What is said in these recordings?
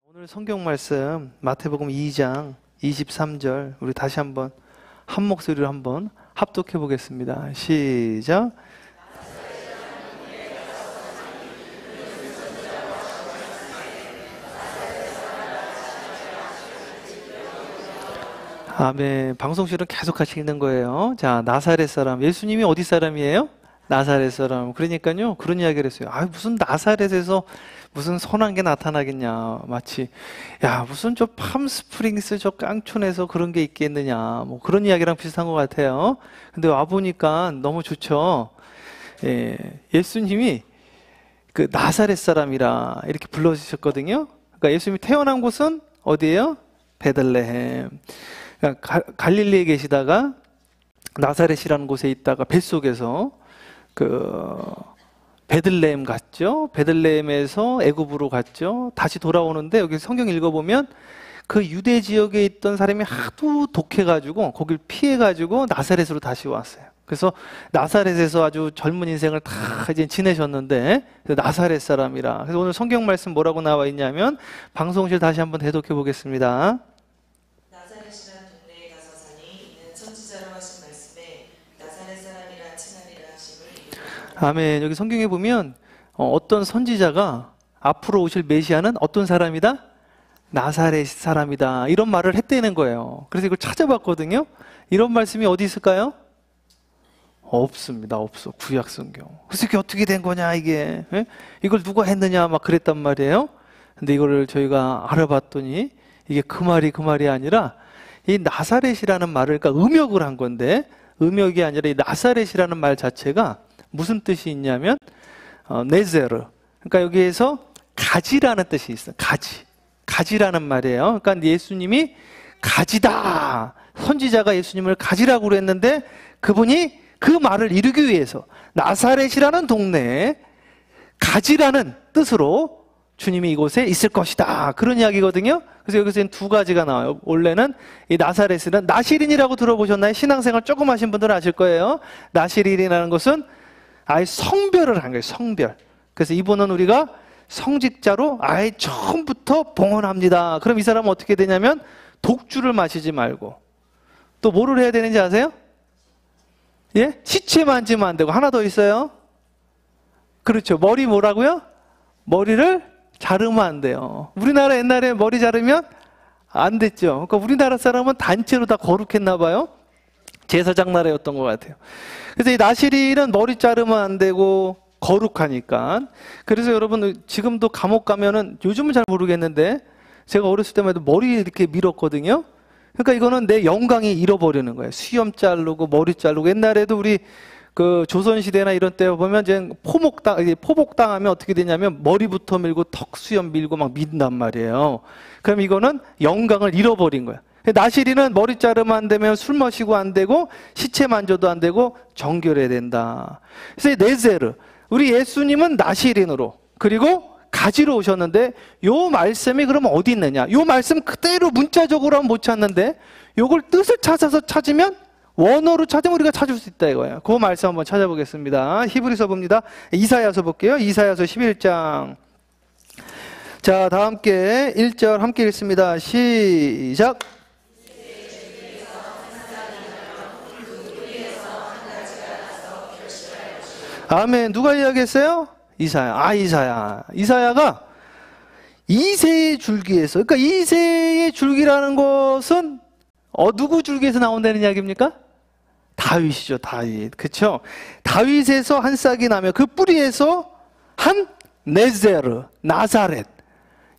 오늘 성경 말씀 마태복음 2장 23절 우리 다시 한번 한 목소리로 한번 합독해 보겠습니다. 시작. 아멘. 방송실은 계속 같이 읽는 거예요. 자, 나사렛 사람. 예수님이 어디 사람이에요? 나사렛 사람. 그러니까요, 그런 이야기를 했어요. 아, 무슨 나사렛에서 무슨 선한 게 나타나겠냐. 마치, 야, 무슨 저 팜스프링스 저 깡촌에서 그런 게 있겠느냐. 뭐 그런 이야기랑 비슷한 것 같아요. 근데 와보니까 너무 좋죠. 예, 예수님이 그 나사렛 사람이라 이렇게 불러주셨거든요. 그러니까 예수님이 태어난 곳은 어디예요? 베들레헴. 그러니까 갈릴리에 계시다가 나사렛이라는 곳에 있다가 뱃속에서 그 베들레헴 갔죠. 베들레헴에서 애굽으로 갔죠. 다시 돌아오는데 여기 성경 읽어보면 그 유대 지역에 있던 사람이 하도 독해가지고 거길 피해가지고 나사렛으로 다시 왔어요. 그래서 나사렛에서 아주 젊은 인생을 다 이제 지내셨는데 나사렛 사람이라. 그래서 오늘 성경 말씀 뭐라고 나와 있냐면 방송실 다시 한번 대독해 보겠습니다. 아멘. 여기 성경에 보면 어떤 선지자가 앞으로 오실 메시아는 어떤 사람이다? 나사렛 사람이다. 이런 말을 했다는 거예요. 그래서 이걸 찾아봤거든요. 이런 말씀이 어디 있을까요? 없습니다. 없어. 구약 성경. 그래서 이게 어떻게 된 거냐 이게. 에? 이걸 누가 했느냐 막 그랬단 말이에요. 근데 이거를 저희가 알아봤더니 이게 그 말이 아니라 이 나사렛이라는 말을 그러니까 음역을 한 건데 음역이 아니라 이 나사렛이라는 말 자체가 무슨 뜻이 있냐면 네제르. 그러니까 여기에서 가지라는 뜻이 있어요. 가지라는 말이에요. 그러니까 예수님이 가지다. 선지자가 예수님을 가지라고 그랬는데 그분이 그 말을 이루기 위해서 나사렛이라는 동네에 가지라는 뜻으로 주님이 이곳에 있을 것이다. 그런 이야기거든요. 그래서 여기서는 두 가지가 나와요. 원래는 이 나사렛은 나시린이라고 들어보셨나요? 신앙생활 조금 하신 분들은 아실 거예요. 나시린이라는 것은 아예 성별을 한 거예요. 성별. 그래서 이분은 우리가 성직자로 아예 처음부터 봉헌합니다. 그럼 이 사람은 어떻게 되냐면 독주를 마시지 말고 또 뭐를 해야 되는지 아세요? 예? 시체 만지면 안 되고 하나 더 있어요. 그렇죠. 머리 뭐라고요? 머리를 자르면 안 돼요. 우리나라 옛날에 머리 자르면 안 됐죠. 그러니까 우리나라 사람은 단체로 다 거룩했나 봐요. 제사장 나라였던 것 같아요. 그래서 이 나시린은 머리 자르면 안 되고 거룩하니까. 그래서 여러분 지금도 감옥 가면은 요즘은 잘 모르겠는데 제가 어렸을 때만 해도 머리 이렇게 밀었거든요. 그러니까 이거는 내 영광이 잃어버리는 거예요. 수염 자르고 머리 자르고. 옛날에도 우리 그 조선시대나 이런 때 보면 이제 포복당하면 어떻게 되냐면 머리부터 밀고 턱 수염 밀고 막 민단 말이에요. 그럼 이거는 영광을 잃어버린 거야. 나시린은 머리 자르면 안 되면 술 마시고 안 되고 시체 만져도 안 되고 정결해야 된다. 그래서 네제르, 우리 예수님은 나시린으로 그리고 가지로 오셨는데 요 말씀이 그러면 어디 있느냐? 요 말씀 그대로 문자적으로는 못 찾는데 요걸 뜻을 찾아서 찾으면 원어로 찾으면 우리가 찾을 수 있다 이거예요. 그 말씀 한번 찾아보겠습니다. 히브리서 봅니다. 이사야서 볼게요. 이사야서 11장. 자, 다 함께 1절 함께 읽습니다. 시작. 아멘. 누가 이야기했어요? 이사야. 이사야가 이새의 줄기에서, 그러니까 이새의 줄기라는 것은 누구 줄기에서 나온다는 이야기입니까? 다윗이죠. 다윗. 그렇죠? 다윗에서 한 싹이 나면 그 뿌리에서 한 네제르, 나사렛,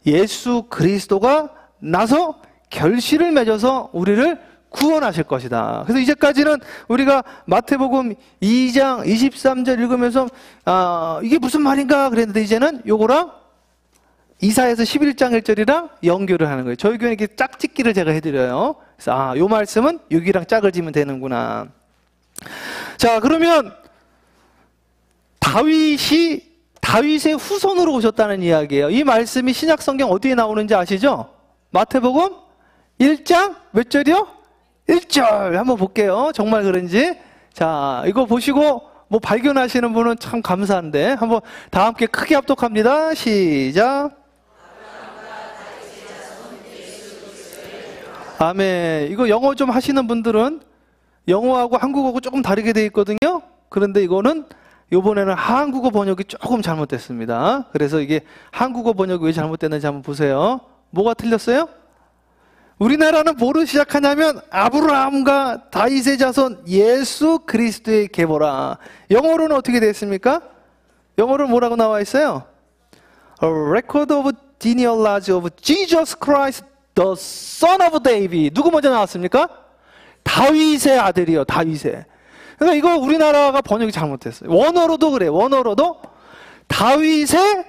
예수 그리스도가 나서 결실을 맺어서 우리를 구원하실 것이다. 그래서 이제까지는 우리가 마태복음 2장 23절 읽으면서 이게 무슨 말인가 그랬는데 이제는 요거랑 이사야서 11장 1절이랑 연결을 하는 거예요. 저희 교회는 이렇게 짝짓기를 제가 해드려요. 그래서 요 말씀은 여기랑 짝을 지면 되는구나. 자, 그러면 다윗의 후손으로 오셨다는 이야기예요. 이 말씀이 신약 성경 어디에 나오는지 아시죠? 마태복음 1장 몇 절이요? 1절 한번 볼게요. 정말 그런지. 자, 이거 보시고 뭐 발견하시는 분은 참 감사한데 한번 다 함께 크게 합독합니다. 시작. 아멘. 이거 영어 좀 하시는 분들은 영어하고 한국어하고 조금 다르게 되어 있거든요. 그런데 이거는 이번에는 한국어 번역이 조금 잘못됐습니다. 그래서 이게 한국어 번역이 왜 잘못됐는지 한번 보세요. 뭐가 틀렸어요? 우리나라는 뭐로 시작하냐면 아브라함과 다윗의 자손 예수 그리스도의 계보라. 영어로는 어떻게 됐습니까? 영어로는 뭐라고 나와 있어요? A record of genealogy of Jesus Christ, the son of David. 누구 먼저 나왔습니까? 다윗의 아들이요, 다윗의. 그러니까 이거 우리나라가 번역이 잘못됐어요. 원어로도 그래. 원어로도 다윗의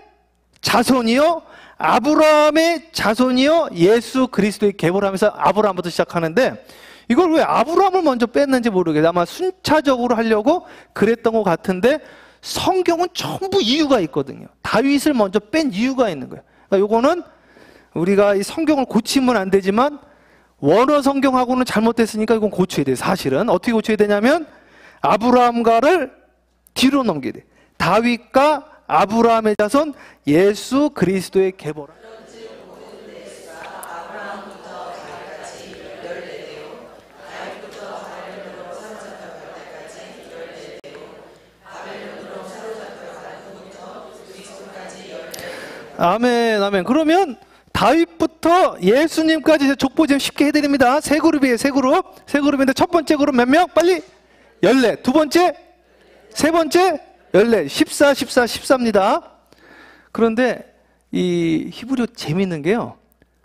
자손이요, 아브라함의 자손이요, 예수 그리스도의 계보라 하면서 아브라함부터 시작하는데 이걸 왜 아브라함을 먼저 뺐는지 모르겠어요. 아마 순차적으로 하려고 그랬던 것 같은데 성경은 전부 이유가 있거든요. 다윗을 먼저 뺀 이유가 있는 거예요. 그러니까 요거는 우리가 이 성경을 고치면 안 되지만 원어 성경하고는 잘못됐으니까 이건 고쳐야 돼요. 사실은 어떻게 고쳐야 되냐면 아브라함과를 뒤로 넘겨야 돼. 다윗과 아브라함의 자손 예수 그리스도의 계보라. 아멘, 아멘. 그러면 다윗부터 예수님까지 족보 좀 쉽게 해드립니다. 세 그룹이에요, 세 그룹. 세 그룹인데 첫 번째 그룹 몇 명? 빨리 14. 두 번째, 세 번째 14. 14, 14, 14입니다. 그런데 이 히브리어 재밌는 게요,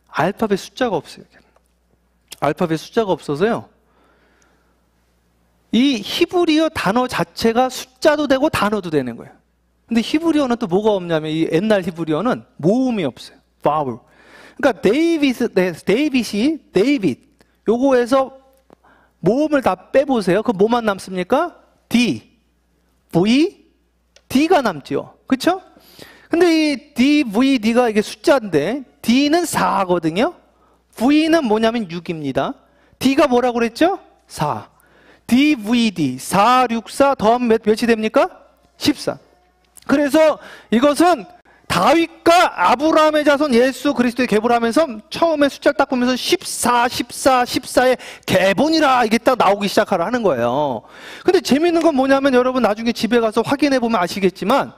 알파벳 숫자가 없어요. 알파벳 숫자가 없어서요, 이 히브리어 단어 자체가 숫자도 되고 단어도 되는 거예요. 근데 히브리어는 또 뭐가 없냐면 이 옛날 히브리어는 모음이 없어요. 바울. 그러니까 데이빗 요거에서 모음을 다 빼보세요. 그 뭐만 남습니까? D, V, D가 남죠. 그쵸? 근데 이 D, V, D가 이게 숫자인데 D는 4거든요. V는 뭐냐면 6입니다. D가 뭐라고 그랬죠? 4. D, V, D. 4, 6, 4 더하면 몇이 됩니까? 14. 그래서 이것은 다윗과 아브라함의 자손 예수 그리스도의 계보라면서 처음에 숫자를 딱 보면서 14, 14, 14의 계본이라 이게 딱 나오기 시작하라 하는 거예요. 근데 재밌는 건 뭐냐면 여러분 나중에 집에 가서 확인해 보면 아시겠지만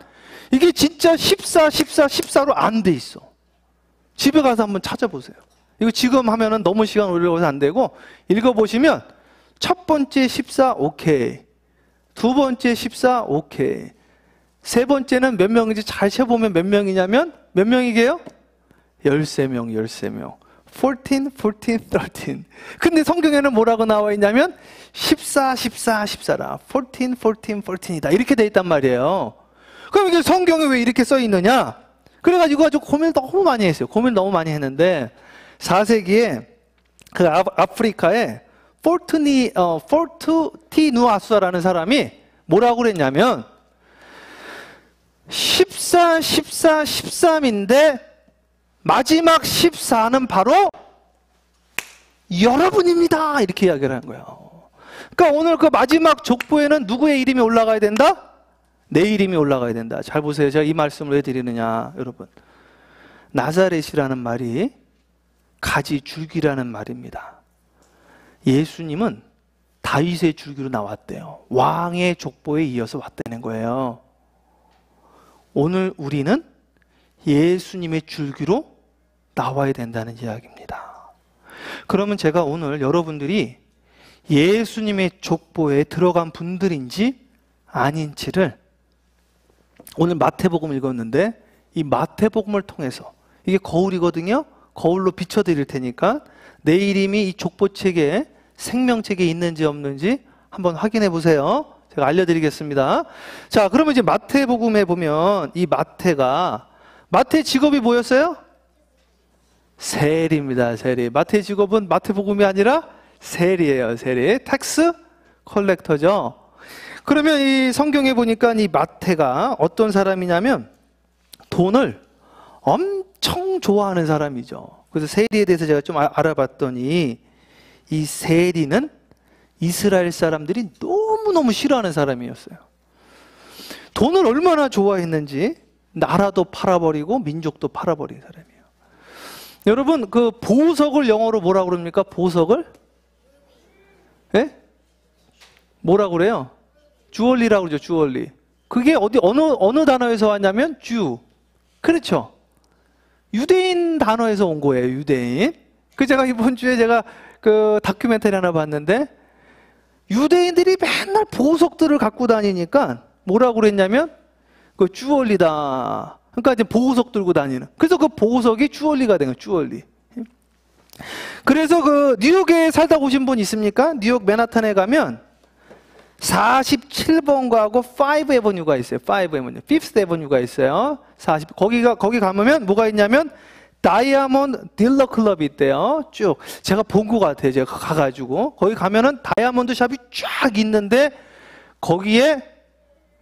이게 진짜 14, 14, 14로 안 돼 있어. 집에 가서 한번 찾아보세요. 이거 지금 하면은 너무 시간 오래 걸려서 안 되고 읽어보시면 첫 번째 14 오케이, 두 번째 14 오케이, 세 번째는 몇 명인지 잘 세보면 몇 명이냐면 몇 명이게요? 13명, 13명. 14, 14, 13. 근데 성경에는 뭐라고 나와 있냐면 14, 14, 14라. 14, 14, 14이다. 이렇게 돼 있단 말이에요. 그럼 이게 성경에 왜 이렇게 써 있느냐? 그래가지고 아주 고민을 너무 많이 했어요. 고민을 너무 많이 했는데 4세기에 그 아프리카에 포르투티누아수라는 사람이 뭐라고 그랬냐면 14, 14, 13인데 마지막 14는 바로 여러분입니다. 이렇게 이야기를 하는 거예요. 그러니까 오늘 그 마지막 족보에는 누구의 이름이 올라가야 된다? 내 이름이 올라가야 된다. 잘 보세요. 제가 이 말씀을 왜 드리느냐, 여러분. 나사렛이라는 말이 가지 줄기라는 말입니다. 예수님은 다윗의 줄기로 나왔대요. 왕의 족보에 이어서 왔다는 거예요. 오늘 우리는 예수님의 줄기로 나와야 된다는 이야기입니다. 그러면 제가 오늘 여러분들이 예수님의 족보에 들어간 분들인지 아닌지를 오늘 마태복음 읽었는데 이 마태복음을 통해서, 이게 거울이거든요. 거울로 비춰드릴 테니까 내 이름이 이 족보책에, 생명책에 있는지 없는지 한번 확인해 보세요. 제가 알려드리겠습니다. 자, 그러면 이제 마태복음에 보면 이 마태 직업이 뭐였어요? 세리입니다. 세리. 마태 직업은 마태복음이 아니라 세리예요. 세리. 텍스 컬렉터죠. 그러면 이 성경에 보니까 이 마태가 어떤 사람이냐면 돈을 엄청 좋아하는 사람이죠. 그래서 세리에 대해서 제가 좀 알아봤더니 이 세리는 이스라엘 사람들이 너무너무 싫어하는 사람이었어요. 돈을 얼마나 좋아했는지 나라도 팔아버리고 민족도 팔아버린 사람이에요. 여러분, 그 보석을 영어로 뭐라고 그럽니까? 보석을? 예? 뭐라고 그래요? 주얼리라고 그러죠, 주얼리. 그게 어느 단어에서 왔냐면 주. 그렇죠? 유대인 단어에서 온 거예요, 유대인. 제가 이번 주에 그 다큐멘터리 하나 봤는데, 유대인들이 맨날 보석들을 갖고 다니니까 뭐라고 그랬냐면, 그 주얼리다. 그러니까 이제 보석 들고 다니는. 그래서 그 보석이 주얼리가 된 거예요, 주얼리. 그래서 그 뉴욕에 살다 오신 분 있습니까? 뉴욕 맨하탄에 가면 47번가하고 5 에버뉴가 있어요. 5 에버뉴. 5th 에버뉴가 있어요. 거기 가면 뭐가 있냐면 다이아몬드 딜러 클럽이 있대요. 쭉. 제가 본 것 같아요. 제가 가가지고. 거기 가면은 다이아몬드 샵이 쫙 있는데 거기에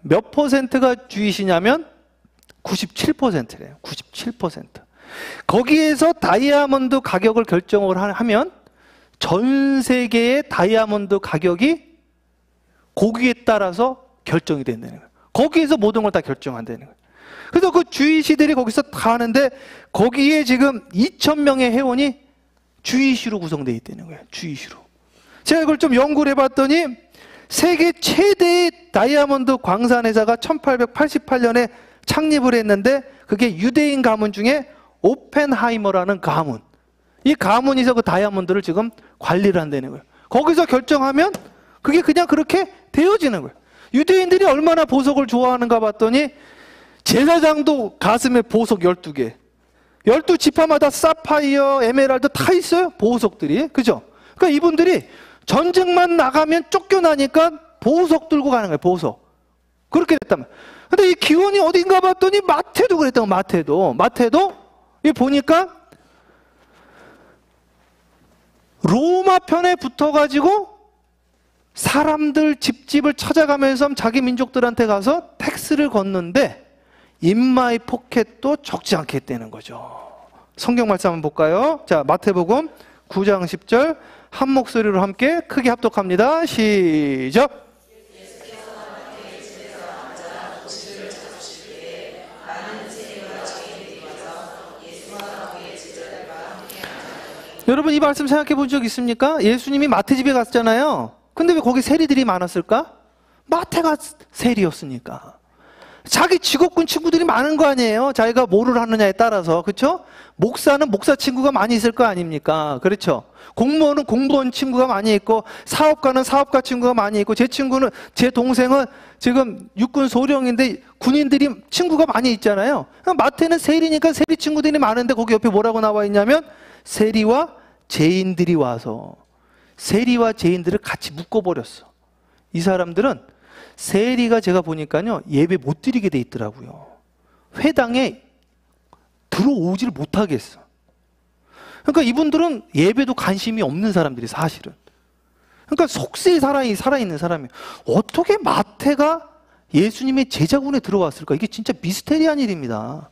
몇 퍼센트가 주이시냐면 97%래요. 97%. 거기에서 다이아몬드 가격을 결정을 하면 전 세계의 다이아몬드 가격이 거기에 따라서 결정이 된다는 거예요. 거기에서 모든 걸 다 결정한다는 거예요. 그래서 그 주이시들이 거기서 다 하는데 거기에 지금 2,000명의 회원이 주이시로 구성되어 있다는 거예요. 주이시로. 제가 이걸 좀 연구를 해봤더니 세계 최대의 다이아몬드 광산회사가 1888년에 창립을 했는데 그게 유대인 가문 중에 오펜하이머라는 가문. 이 가문에서 그 다이아몬드를 지금 관리를 한다는 거예요. 거기서 결정하면 그게 그냥 그렇게 되어지는 거예요. 유대인들이 얼마나 보석을 좋아하는가 봤더니 제사장도 가슴에 보석 12개. 12지파마다 사파이어, 에메랄드 다 있어요. 보석들이. 그죠? 그러니까 이분들이 전쟁만 나가면 쫓겨나니까 보석 들고 가는 거예요. 보석. 그렇게 됐다면. 근데 이 기원이 어딘가 봤더니 마태도 그랬다고. 마태도 이 보니까 로마 편에 붙어가지고 사람들 집집을 찾아가면서 자기 민족들한테 가서 텍스를 걷는데 인마이 포켓도 적지 않게 했다는 거죠. 성경 말씀 한번 볼까요? 자, 마태복음 9장 10절 한 목소리로 함께 크게 합독합니다. 시작. 여러분 이 말씀 생각해 본 적 있습니까? 예수님이 마태 집에 갔잖아요. 근데 왜 거기 세리들이 많았을까? 마태가 세리였으니까. 자기 직업군 친구들이 많은 거 아니에요? 자기가 뭐를 하느냐에 따라서. 그렇죠? 목사는 목사 친구가 많이 있을 거 아닙니까? 그렇죠? 공무원은 공무원 친구가 많이 있고 사업가는 사업가 친구가 많이 있고 제 동생은 지금 육군 소령인데 군인들이 친구가 많이 있잖아요. 마태는 세리니까 세리 친구들이 많은데 거기 옆에 뭐라고 나와 있냐면 세리와 죄인들이 와서 세리와 죄인들을 같이 묶어버렸어. 이 사람들은 세리가 제가 보니까요 예배 못 드리게 돼 있더라고요. 회당에 들어오지를 못하겠어. 그러니까 이분들은 예배도 관심이 없는 사람들이 사실은. 그러니까 속세에 살아있는 사람이에요. 어떻게 마태가 예수님의 제자군에 들어왔을까? 이게 진짜 미스테리한 일입니다.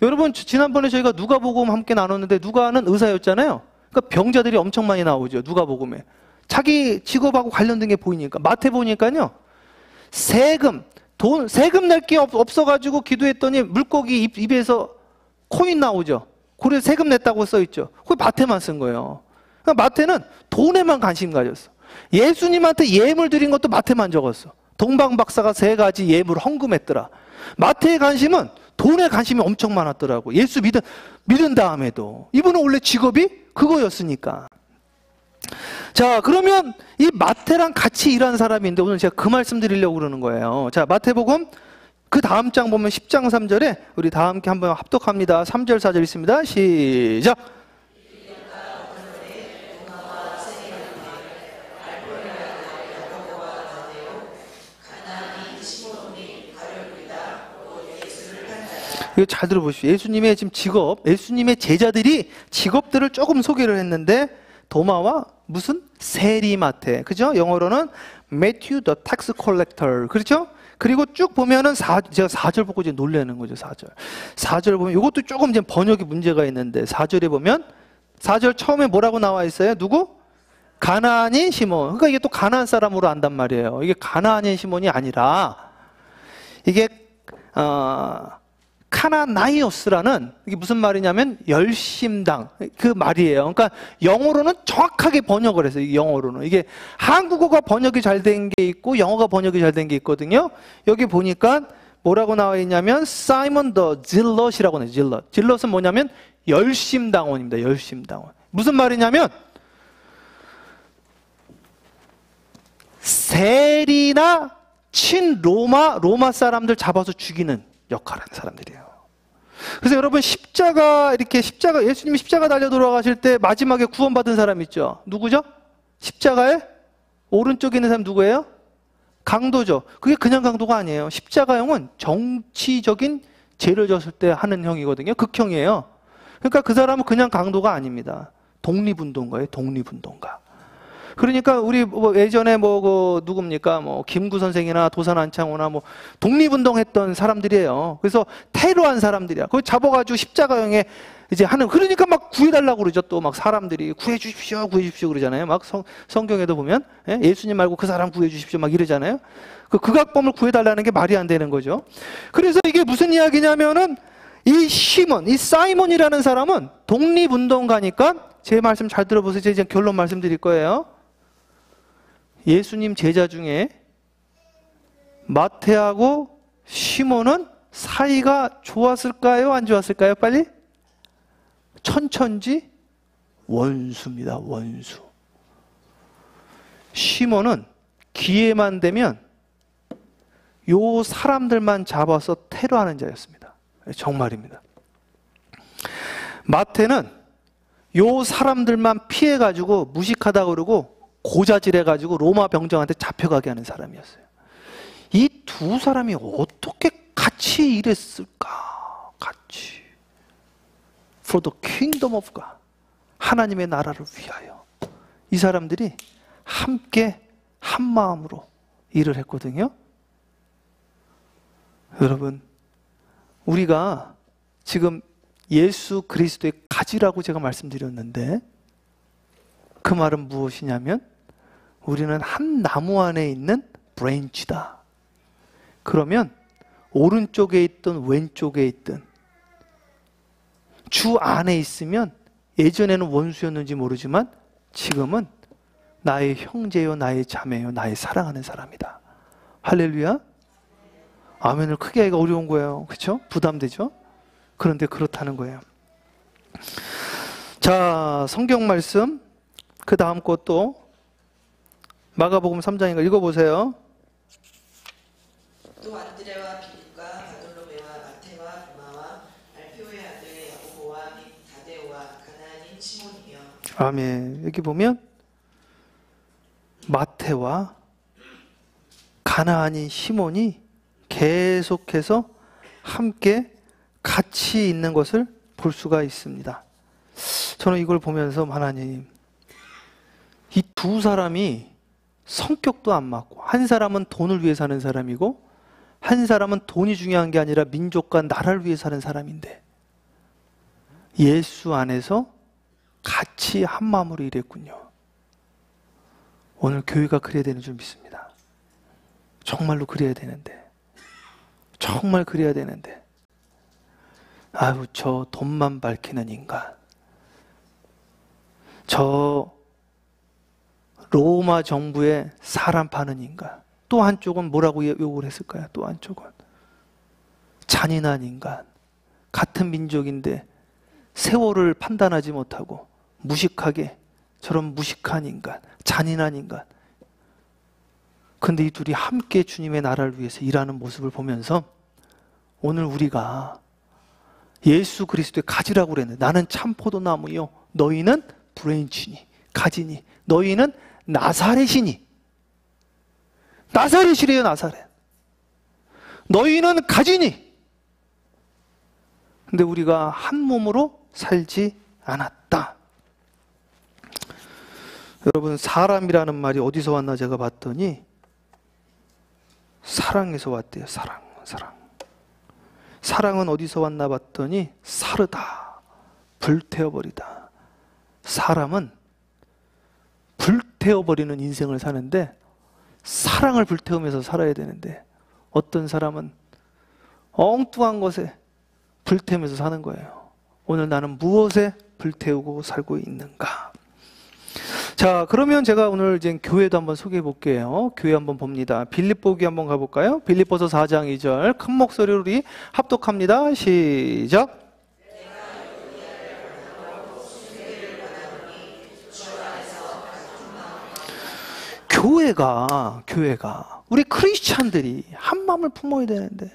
여러분 지난번에 저희가 누가복음 함께 나눴는데 누가는 의사였잖아요. 그러니까 병자들이 엄청 많이 나오죠. 누가복음에. 자기 직업하고 관련된 게 보이니까. 마태 보니까요. 세금 낼 게 없어가지고 기도했더니 물고기 입에서 코인 나오죠. 그래서 세금 냈다고 써있죠. 그게 마태만 쓴 거예요. 그러니까 마태는 돈에만 관심 가졌어. 예수님한테 예물 드린 것도 마태만 적었어. 동방박사가 3가지 예물 헌금했더라. 마태의 관심은 돈에 관심이 엄청 많았더라고. 예수 믿은 다음에도. 이분은 원래 직업이 그거였으니까. 자, 그러면 이 마태랑 같이 일한 사람인데 오늘 제가 그 말씀 드리려고 그러는 거예요. 자, 마태복음 그 다음 장 보면 10장 3절에 우리 다 함께 한번 합독합니다. 3절 4절 있습니다. 시작. 이거 잘 들어보십시오. 예수님의 지금 직업, 예수님의 제자들이 직업들을 조금 소개를 했는데 도마와 무슨? 세리마태. 그죠? 영어로는 Matthew the tax collector. 그렇죠? 그리고 쭉 보면은 제가 4절 보고 이제 놀라는 거죠. 4절 보면 이것도 조금 이제 번역이 문제가 있는데 4절에 보면 4절 처음에 뭐라고 나와 있어요? 누구? 가나안인 시몬. 그러니까 이게 또 가나안 사람으로 안단 말이에요. 이게 가나안인 시몬이 아니라 이게 카나나이오스라는, 이게 무슨 말이냐면 열심당 그 말이에요. 그러니까 영어로는 정확하게 번역을 했어요. 영어로는 이게 한국어가 번역이 잘 된 게 있고 영어가 번역이 잘 된 게 있거든요. 여기 보니까 뭐라고 나와 있냐면 사이먼 더 질럿이라고 해요. 질럿은 뭐냐면 열심당원입니다. 열심당원. 무슨 말이냐면 세리나 로마 사람들 잡아서 죽이는 역할을 하는 사람들이에요. 그래서 여러분 예수님이 십자가 달려 돌아가실 때 마지막에 구원받은 사람 있죠? 누구죠? 십자가에 오른쪽에 있는 사람 누구예요? 강도죠. 그게 그냥 강도가 아니에요. 십자가형은 정치적인 죄를 졌을 때 하는 형이거든요. 극형이에요. 그러니까 그 사람은 그냥 강도가 아닙니다. 독립운동가예요. 독립운동가. 그러니까 우리 예전에 누굽니까? 김구 선생이나 도산 안창호나 독립운동했던 사람들이에요. 그래서 테러한 사람들이야. 그걸 잡아가지고 십자가형에 이제 하는, 그러니까 막 구해달라고 그러죠. 또 막 사람들이 구해주십시오, 구해주십시오 그러잖아요. 막 성경에도 보면 예수님 말고 그 사람 구해주십시오 막 이러잖아요. 그 극악범을 구해달라는 게 말이 안 되는 거죠. 그래서 이게 무슨 이야기냐면은 이 사이몬이라는 사람은 독립운동가니까, 제 말씀 잘 들어보세요. 제가 이제 결론 말씀드릴 거예요. 예수님 제자 중에 마태하고 시몬은 사이가 좋았을까요? 안 좋았을까요? 빨리? 천천지 원수입니다. 원수. 시몬은 기회만 되면 요 사람들만 잡아서 테러하는 자였습니다. 정말입니다. 마태는 요 사람들만 피해가지고 무식하다 그러고 고자질해가지고 로마 병정한테 잡혀가게 하는 사람이었어요. 이 두 사람이 어떻게 같이 일했을까? 같이. For the kingdom of God. 하나님의 나라를 위하여. 이 사람들이 함께 한 마음으로 일을 했거든요. 여러분, 우리가 지금 예수 그리스도의 가지라고 제가 말씀드렸는데, 그 말은 무엇이냐면 우리는 한 나무 안에 있는 브랜치다. 그러면 오른쪽에 있든 왼쪽에 있든 주 안에 있으면, 예전에는 원수였는지 모르지만 지금은 나의 형제요, 나의 자매요, 나의 사랑하는 사람이다. 할렐루야. 아멘을 크게 하기가 어려운 거예요. 그렇죠? 부담되죠? 그런데 그렇다는 거예요. 자, 성경 말씀 그 다음 것도 마가복음 3장인가 읽어보세요. 또 안드레와 빌립과 바돌로메와 마테와 도마와 알페오의 아들 야고보와 및 다데오와 가나안인 시몬이며. 아멘. 여기 보면 마테와 가나안인 시몬이 계속해서 함께 같이 있는 것을 볼 수가 있습니다. 저는 이걸 보면서 하나님, 이 두 사람이 성격도 안 맞고, 한 사람은 돈을 위해 사는 사람이고 한 사람은 돈이 중요한 게 아니라 민족과 나라를 위해 사는 사람인데 예수 안에서 같이 한 마음으로 일했군요. 오늘 교회가 그래야 되는 줄 믿습니다. 정말로 그래야 되는데, 정말 그래야 되는데, 아유, 저 돈만 밝히는 인간, 저 로마 정부에 사람 파는 인간, 또 한쪽은 뭐라고 욕을 했을까요? 또 한쪽은 잔인한 인간, 같은 민족인데 세월을 판단하지 못하고 무식하게, 저런 무식한 인간, 잔인한 인간. 근데 이 둘이 함께 주님의 나라를 위해서 일하는 모습을 보면서 오늘 우리가 예수 그리스도의 가지라고 그랬는데, 나는 참 포도나무요 너희는 브랜치니, 가지니, 너희는 나사렛이니. 나사렛이래요. 나사렛. 너희는 가지니. 근데 우리가 한 몸으로 살지 않았다. 여러분, 사람이라는 말이 어디서 왔나 제가 봤더니 사랑에서 왔대요. 사랑. 사랑은 어디서 왔나 봤더니 사르다, 불태워버리다. 사람은 불태워버리는 인생을 사는데 사랑을 불태우면서 살아야 되는데, 어떤 사람은 엉뚱한 것에 불태우면서 사는 거예요. 오늘 나는 무엇에 불태우고 살고 있는가? 자, 그러면 제가 오늘 이제 교회도 한번 소개해 볼게요. 교회 한번 봅니다. 빌립보기 한번 가볼까요? 빌립보서 4장 2절 큰 목소리로 우리 합독합니다. 시작. 교회가 우리 크리스찬들이 한 마음을 품어야 되는데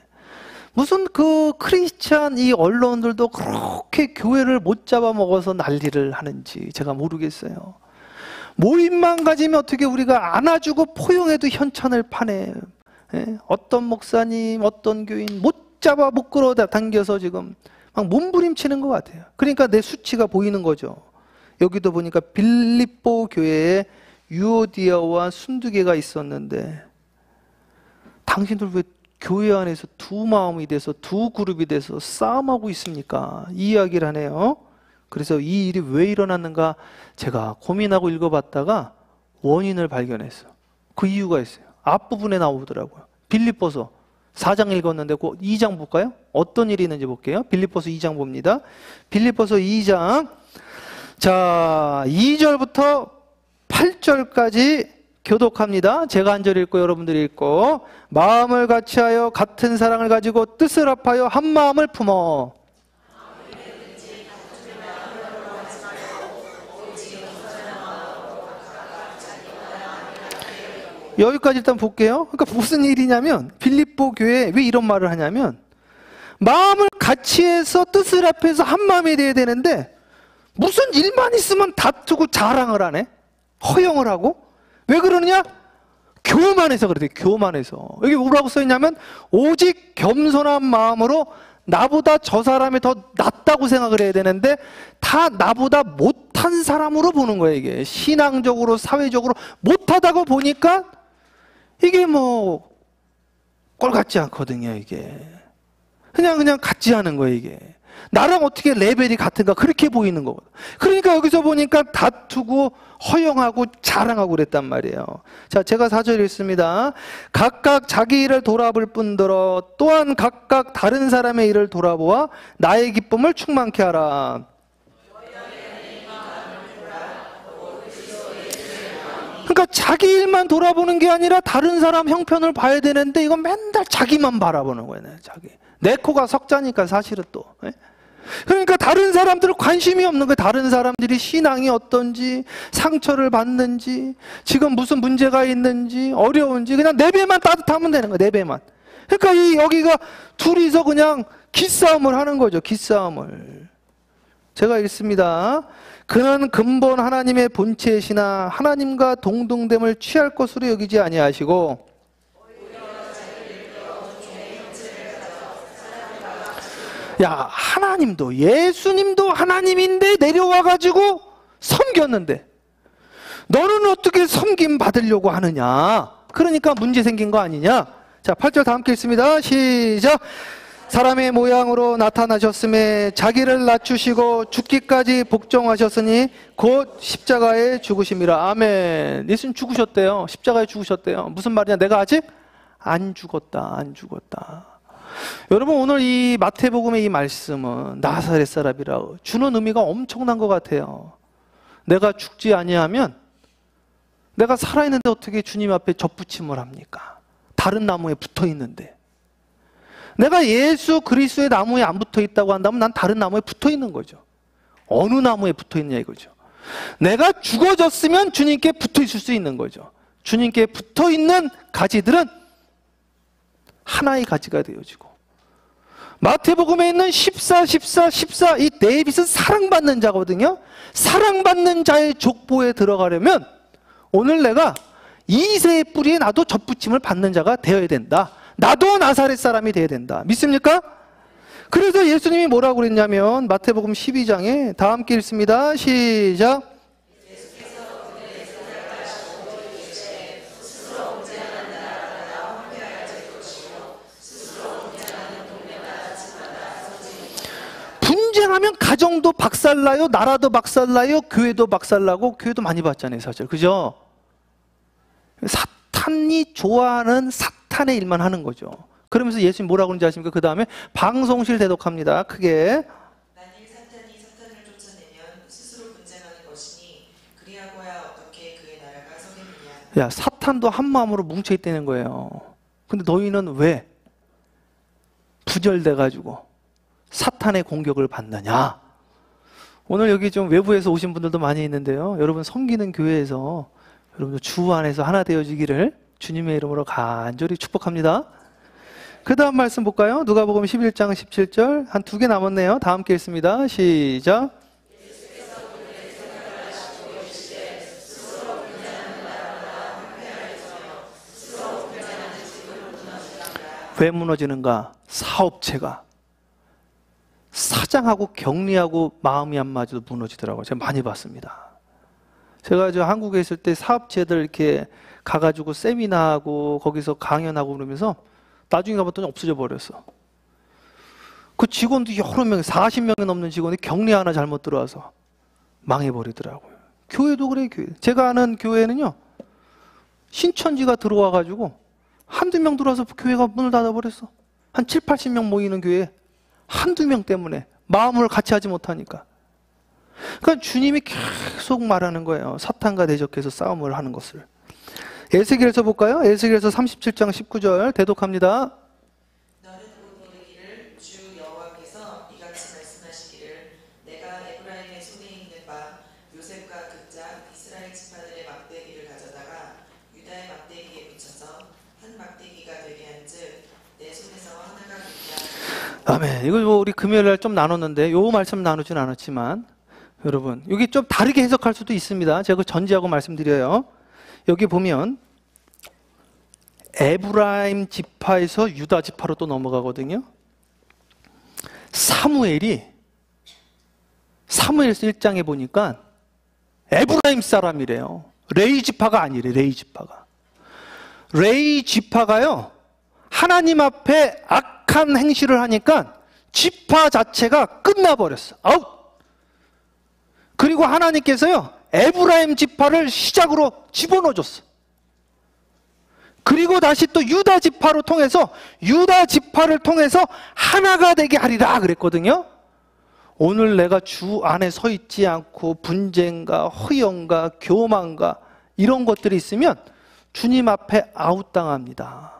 무슨 그 크리스찬 이 언론들도 그렇게 교회를 못 잡아먹어서 난리를 하는지 제가 모르겠어요. 모임만 가지면 어떻게 우리가 안아주고 포용해도 현찬을 파네. 예? 어떤 목사님, 어떤 교인 못 잡아 못 끌어당겨서 지금 막 몸부림치는 것 같아요. 그러니까 내 수치가 보이는 거죠. 여기도 보니까 빌립보 교회에 유오디아와 순두개가 있었는데 당신들 왜 교회 안에서 두 마음이 돼서 두 그룹이 돼서 싸움하고 있습니까? 이 이야기를 하네요. 그래서 이 일이 왜 일어났는가 제가 고민하고 읽어봤다가 원인을 발견했어요. 그 이유가 있어요. 앞부분에 나오더라고요. 빌립보서 4장 읽었는데 그 2장 볼까요? 어떤 일이 있는지 볼게요. 빌립보서 2장 봅니다. 빌립보서 2장 자 2절부터 8절까지 교독합니다. 제가 한 절 읽고 여러분들이 읽고 마음을 같이하여 같은 사랑을 가지고 뜻을 합하여 한 마음을 품어 여기까지 일단 볼게요. 그러니까 무슨 일이냐면 빌립보 교회에 왜 이런 말을 하냐면 마음을 같이 해서 뜻을 합해서 한 마음이 돼야 되는데 무슨 일만 있으면 다투고 자랑을 하네. 허영을 하고 왜 그러느냐? 교만해서 그래요. 교만해서. 여기 뭐라고 써있냐면 오직 겸손한 마음으로 나보다 저 사람이 더 낫다고 생각을 해야 되는데 다 나보다 못한 사람으로 보는 거예요. 이게 신앙적으로 사회적으로 못하다고 보니까 이게 뭐 꼴 같지 않거든요. 이게 그냥 같지 않은 거예요. 이게 나랑 어떻게 레벨이 같은가 그렇게 보이는 거거든. 그러니까 여기서 보니까 다투고 허영하고 자랑하고 그랬단 말이에요. 자, 제가 4절 읽습니다. 각각 자기 일을 돌아볼 뿐더러 또한 각각 다른 사람의 일을 돌아보아 나의 기쁨을 충만케 하라. 그러니까 자기 일만 돌아보는 게 아니라 다른 사람 형편을 봐야 되는데 이건 맨날 자기만 바라보는 거예요. 자기. 내 코가 석자니까 사실은 또. 그러니까 다른 사람들은 관심이 없는 거예요. 다른 사람들이 신앙이 어떤지, 상처를 받는지, 지금 무슨 문제가 있는지, 어려운지 그냥 내 배만 따뜻하면 되는 거예요. 내 배만. 그러니까 이 여기가 둘이서 그냥 기싸움을 하는 거죠. 기싸움을. 제가 읽습니다. 그는 근본 하나님의 본체이시나 하나님과 동등됨을 취할 것으로 여기지 아니하시고 야, 하나님도 예수님도 하나님인데 내려와가지고 섬겼는데 너는 어떻게 섬김 받으려고 하느냐? 그러니까 문제 생긴 거 아니냐? 자, 8절 다 함께 읽습니다. 시작. 사람의 모양으로 나타나셨음에 자기를 낮추시고 죽기까지 복종하셨으니 곧 십자가에 죽으심이라. 아멘. 예수님 죽으셨대요. 십자가에 죽으셨대요. 무슨 말이냐? 내가 아직 안 죽었다. 안 죽었다. 여러분 오늘 이 마태복음의 이 말씀은 나사렛 사람이라고 주는 의미가 엄청난 것 같아요. 내가 죽지 아니하면 내가 살아있는데 어떻게 주님 앞에 접붙임을 합니까? 다른 나무에 붙어 있는데 내가 예수 그리스도의 나무에 안 붙어 있다고 한다면 난 다른 나무에 붙어 있는 거죠. 어느 나무에 붙어 있냐 이거죠. 내가 죽어졌으면 주님께 붙어 있을 수 있는 거죠. 주님께 붙어 있는 가지들은 하나의 가지가 되어지고 마태복음에 있는 14 이 데이빗은 사랑받는 자거든요. 사랑받는 자의 족보에 들어가려면 오늘 내가 2세의 뿌리에 나도 접붙임을 받는 자가 되어야 된다. 나도 나사렛 사람이 되어야 된다. 믿습니까? 그래서 예수님이 뭐라고 그랬냐면 마태복음 12장에 다 함께 읽습니다. 시작. 분쟁하면 가정도 박살나요, 나라도 박살나요, 교회도 박살나고, 교회도 많이 봤잖아요, 사실. 그죠? 사탄이 좋아하는 사탄의 일만 하는 거죠. 그러면서 예수님 뭐라고 그러는지 아십니까? 그 다음에 방송실 대독합니다. 크게. 만일 사탄이 사탄을 쫓아내면 스스로 분쟁하는 것이니 그리하고야 어떻게 그의 나라가 서겠느냐. 야, 사탄도 한 마음으로 뭉쳐있다는 거예요. 근데 너희는 왜 부절돼가지고 사탄의 공격을 받느냐? 오늘 여기 좀 외부에서 오신 분들도 많이 있는데요. 여러분 섬기는 교회에서 여러분들 주 안에서 하나 되어지기를 주님의 이름으로 간절히 축복합니다. 그 다음 말씀 볼까요? 누가복음 11장 17절 한 2개 남았네요. 다 함께 읽습니다. 시작. 왜 무너지는가? 사업체가 사장하고 격리하고 마음이 안 맞아도 무너지더라고요. 제가 많이 봤습니다. 제가 한국에 있을 때 사업체들 이렇게 가가지고 세미나하고 거기서 강연하고 그러면서 나중에 가봤더니 없어져 버렸어. 그 직원도 여러 명, 40명이 넘는 직원이 격리 하나 잘못 들어와서 망해버리더라고요. 교회도 그래요, 교회. 제가 아는 교회는요, 신천지가 들어와가지고 한두 명 들어와서 교회가 문을 닫아버렸어. 한 7, 80명 모이는 교회에 한두 명 때문에 마음을 같이 하지 못하니까. 그러니까 주님이 계속 말하는 거예요. 사탄과 대적해서 싸움을 하는 것을. 에스겔서 볼까요? 에스겔서 37장 19절 대독합니다. 너는 곧 이르기를 주 여호와께서 이같이 말씀하시기를 내가 에브라임의 손에 있는 바 요셉과 그 짝 이스라엘 지파들의 막대기를 가져다가 유다의 막대기에 붙여서 한 막대기가 되게 한즉 내 손에서 하나가 되게 하리라. 아멘. 이거 우리 금요일날 좀 나눴는데 요 말씀 나누진 않았지만 여러분 여기 좀 다르게 해석할 수도 있습니다. 제가 전제하고 말씀드려요. 여기 보면 에브라임 지파에서 유다 지파로 또 넘어가거든요. 사무엘서 1장에 보니까 에브라임 사람이래요. 레위 지파가 아니래. 레위 지파가. 레위 지파가요, 하나님 앞에 악한 행실을 하니까 지파 자체가 끝나버렸어. 아웃. 그리고 하나님께서요, 에브라임 지파를 시작으로 집어넣어줬어. 그리고 다시 또 유다 지파를 통해서 하나가 되게 하리라 그랬거든요. 오늘 내가 주 안에 서 있지 않고 분쟁과 허영과 교만과 이런 것들이 있으면 주님 앞에 아웃당합니다.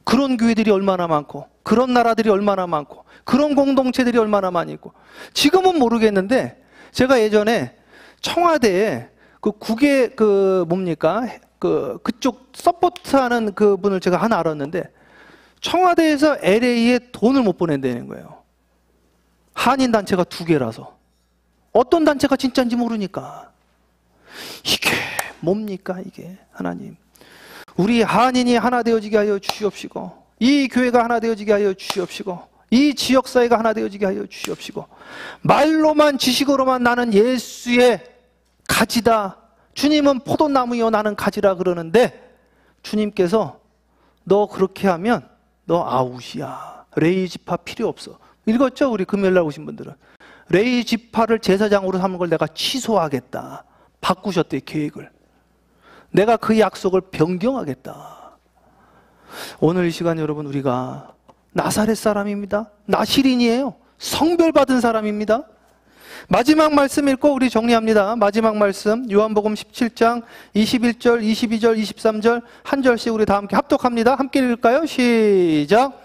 그런 교회들이 얼마나 많고, 그런 나라들이 얼마나 많고, 그런 공동체들이 얼마나 많이 있고. 지금은 모르겠는데 제가 예전에 청와대에 그 국외 그쪽 서포트하는 그 분을 제가 하나 알았는데 청와대에서 LA에 돈을 못 보낸다는 거예요. 한인 단체가 2개라서 어떤 단체가 진짜인지 모르니까. 이게 뭡니까 이게. 하나님, 우리 한인이 하나 되어지게 하여 주시옵시고, 이 교회가 하나 되어지게 하여 주시옵시고, 이 지역사회가 하나 되어지게 하여 주시옵시고. 말로만 지식으로만 나는 예수의 가지다, 주님은 포도나무요 나는 가지라 그러는데 주님께서 너 그렇게 하면 너 아웃이야. 레위 지파 필요 없어. 읽었죠? 우리 금요일날 오신 분들은. 레위 지파를 제사장으로 삼은 걸 내가 취소하겠다. 바꾸셨대, 계획을. 내가 그 약속을 변경하겠다. 오늘 이 시간 여러분, 우리가 나사렛 사람입니다. 나시린이에요. 성별받은 사람입니다. 마지막 말씀 읽고 우리 정리합니다. 마지막 말씀 요한복음 17장 21절, 22절, 23절 한 절씩 우리 다 함께 합독합니다. 함께 읽을까요? 시작.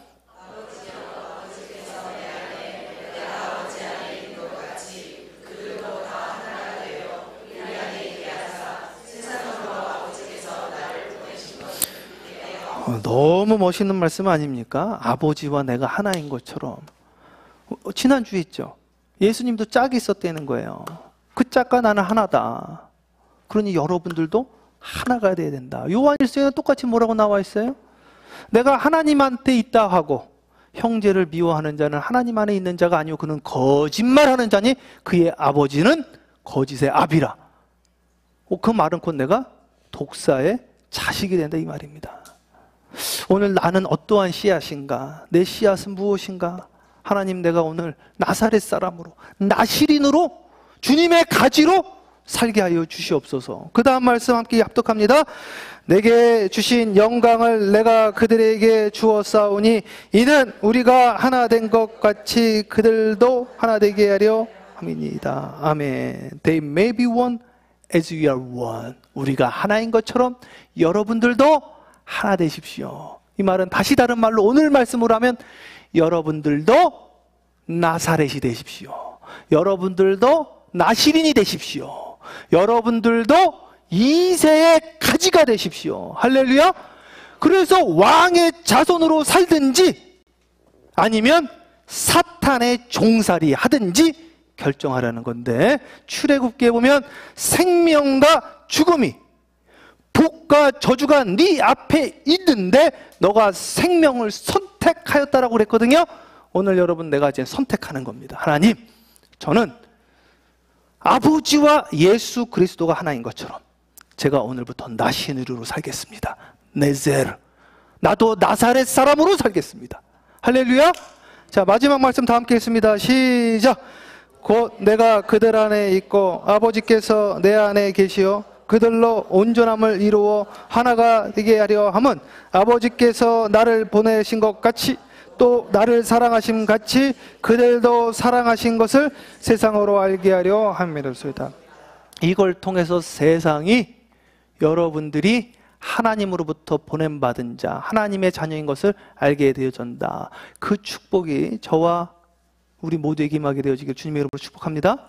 너무 멋있는 말씀 아닙니까? 아버지와 내가 하나인 것처럼. 지난주에 있죠. 예수님도 짝이 있었다는 거예요. 그 짝과 나는 하나다. 그러니 여러분들도 하나가 돼야 된다. 요한일서에는 똑같이 뭐라고 나와 있어요? 내가 하나님한테 있다 하고 형제를 미워하는 자는 하나님 안에 있는 자가 아니오. 그는 거짓말하는 자니 그의 아버지는 거짓의 아비라. 그 말은 곧 내가 독사의 자식이 된다 이 말입니다. 오늘 나는 어떠한 씨앗인가? 내 씨앗은 무엇인가? 하나님, 내가 오늘 나사렛 사람으로, 나시린으로, 주님의 가지로 살게 하여 주시옵소서. 그 다음 말씀 함께 합독합니다. 내게 주신 영광을 내가 그들에게 주었사오니 이는 우리가 하나 된 것 같이 그들도 하나 되게 하려 함이니이다. 아멘. They may be one as we are one. 우리가 하나인 것처럼 여러분들도 하나 되십시오. 이 말은 다시 다른 말로 오늘 말씀으로 하면 여러분들도 나사렛이 되십시오. 여러분들도 나시린이 되십시오. 여러분들도 이새의 가지가 되십시오. 할렐루야. 그래서 왕의 자손으로 살든지 아니면 사탄의 종살이 하든지 결정하라는 건데, 출애굽기에 보면 생명과 죽음이, 복과 저주가 네 앞에 있는데 너가 생명을 선택하였다라고 그랬거든요. 오늘 여러분, 내가 이제 선택하는 겁니다. 하나님, 저는 아버지와 예수 그리스도가 하나인 것처럼 제가 오늘부터 나시린으로 살겠습니다. 네제르, 나도 나사렛 사람으로 살겠습니다. 할렐루야. 자, 마지막 말씀 다 함께 했습니다. 시작. 곧 내가 그들 안에 있고 아버지께서 내 안에 계시어 그들로 온전함을 이루어 하나가 되게 하려 함은 아버지께서 나를 보내신 것 같이 또 나를 사랑하심 같이 그들도 사랑하신 것을 세상으로 알게 하려 함이로소이다. 이걸 통해서 세상이 여러분들이 하나님으로부터 보냄받은 자, 하나님의 자녀인 것을 알게 되어진다. 그 축복이 저와 우리 모두에게 임하게 되어지길 주님의 이름으로 축복합니다.